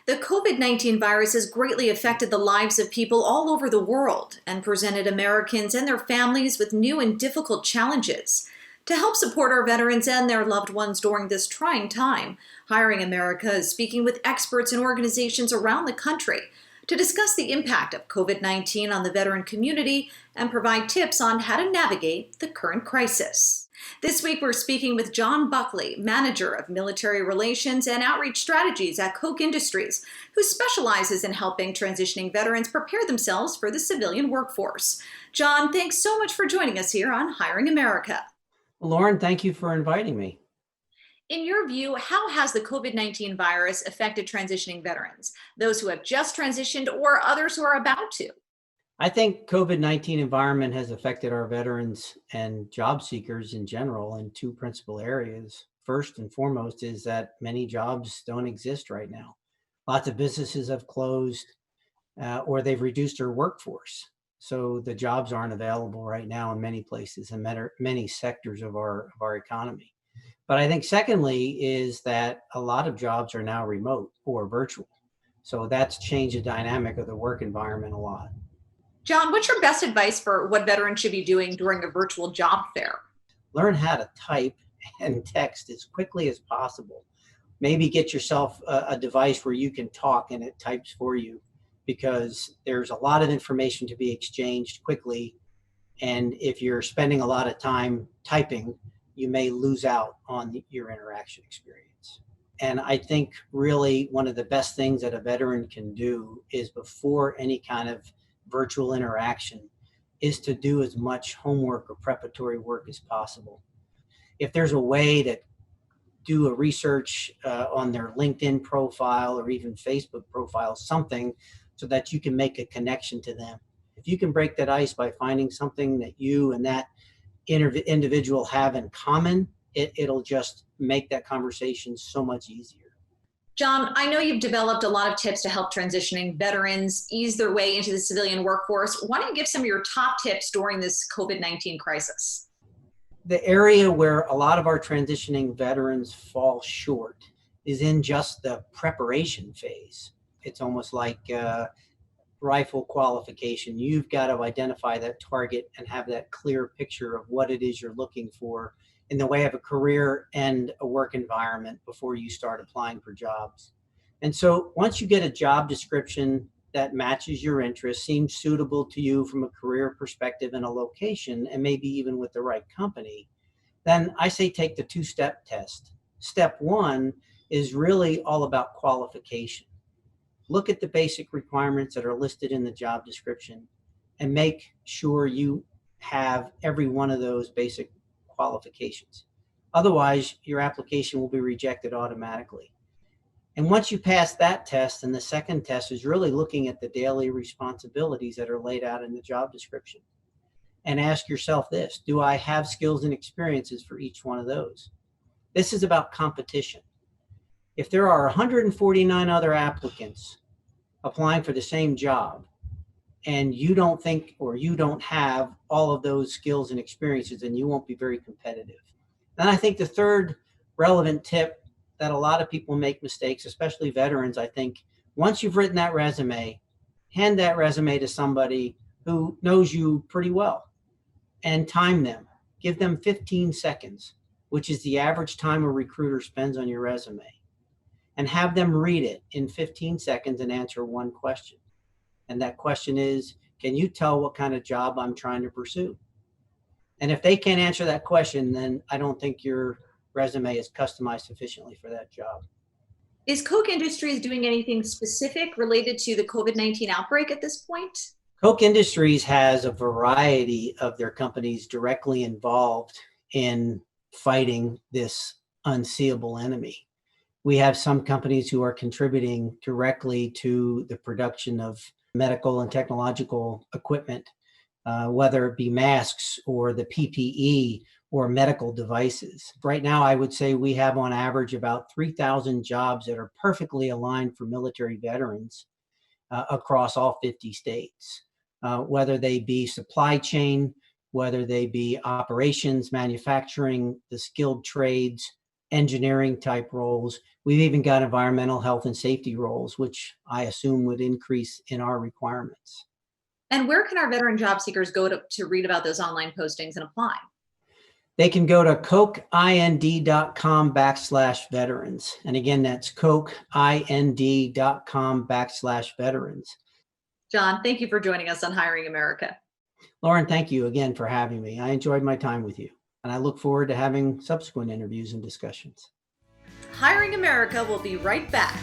The COVID-19 virus has greatly affected the lives of people all over the world and presented Americans and their families with new and difficult challenges. To help support our veterans and their loved ones during this trying time, Hiring America is speaking with experts and organizations around the country to discuss the impact of COVID-19 on the veteran community and provide tips on how to navigate the current crisis. This week, we're speaking with John Buckley, Manager of Military Relations and Outreach Strategies at Koch Industries, who specializes in helping transitioning veterans prepare themselves for the civilian workforce. John, thanks so much for joining us here on Hiring America. Lauren, thank you for inviting me. In your view, how has the COVID-19 virus affected transitioning veterans, those who have just transitioned or others who are about to? I think COVID-19 environment has affected our veterans and job seekers in general in two principal areas. First and foremost is that many jobs don't exist right now. Lots of businesses have closed or they've reduced their workforce. So the jobs aren't available right now in many places and many sectors of our economy. But I think secondly is that a lot of jobs are now remote or virtual. So that's changed the dynamic of the work environment a lot. John, what's your best advice for what veterans should be doing during a virtual job fair? Learn how to type and text as quickly as possible. Maybe get yourself a device where you can talk and it types for you, because there's a lot of information to be exchanged quickly. And if you're spending a lot of time typing, you may lose out on your interaction experience. And I think really one of the best things that a veteran can do is, before any kind of virtual interaction, is to do as much homework or preparatory work as possible. If there's a way to do a research on their LinkedIn profile or even Facebook profile, something so that you can make a connection to them. If you can break that ice by finding something that you and that individual have in common, it'll just make that conversation so much easier. John, I know you've developed a lot of tips to help transitioning veterans ease their way into the civilian workforce. Why don't you give some of your top tips during this COVID-19 crisis? The area where a lot of our transitioning veterans fall short is in just the preparation phase. It's almost like rifle qualification. You've got to identify that target and have that clear picture of what it is you're looking for in the way of a career and a work environment before you start applying for jobs. And so once you get a job description that matches your interests, seems suitable to you from a career perspective and a location, and maybe even with the right company, then I say take the two-step test. Step one is really all about qualification. Look at the basic requirements that are listed in the job description and make sure you have every one of those basic qualifications. Otherwise, your application will be rejected automatically. And once you pass that test, and the second test is really looking at the daily responsibilities that are laid out in the job description. And ask yourself this: do I have skills and experiences for each one of those? This is about competition. If there are 149 other applicants applying for the same job, and you don't think or you don't have all of those skills and experiences, then you won't be very competitive. And I think the third relevant tip that a lot of people make mistakes, especially veterans, I think, once you've written that resume, hand that resume to somebody who knows you pretty well and time them. Give them 15 seconds, which is the average time a recruiter spends on your resume, and have them read it in 15 seconds and answer one question. And that question is, can you tell what kind of job I'm trying to pursue? And if they can't answer that question, then I don't think your resume is customized sufficiently for that job. Is Koch Industries doing anything specific related to the COVID-19 outbreak at this point? Koch Industries has a variety of their companies directly involved in fighting this unseeable enemy. We have some companies who are contributing directly to the production of medical and technological equipment, whether it be masks or the PPE or medical devices. Right now, I would say we have on average about 3,000 jobs that are perfectly aligned for military veterans across all 50 states, whether they be supply chain, whether they be operations, manufacturing, the skilled trades, engineering type roles. We've even got environmental health and safety roles, which I assume would increase in our requirements. And where can our veteran job seekers go to read about those online postings and apply? They can go to kochind.com/veterans. And again, that's kochind.com/veterans. John, thank you for joining us on Hiring America. Lauren, thank you again for having me. I enjoyed my time with you, and I look forward to having subsequent interviews and discussions. Hiring America will be right back.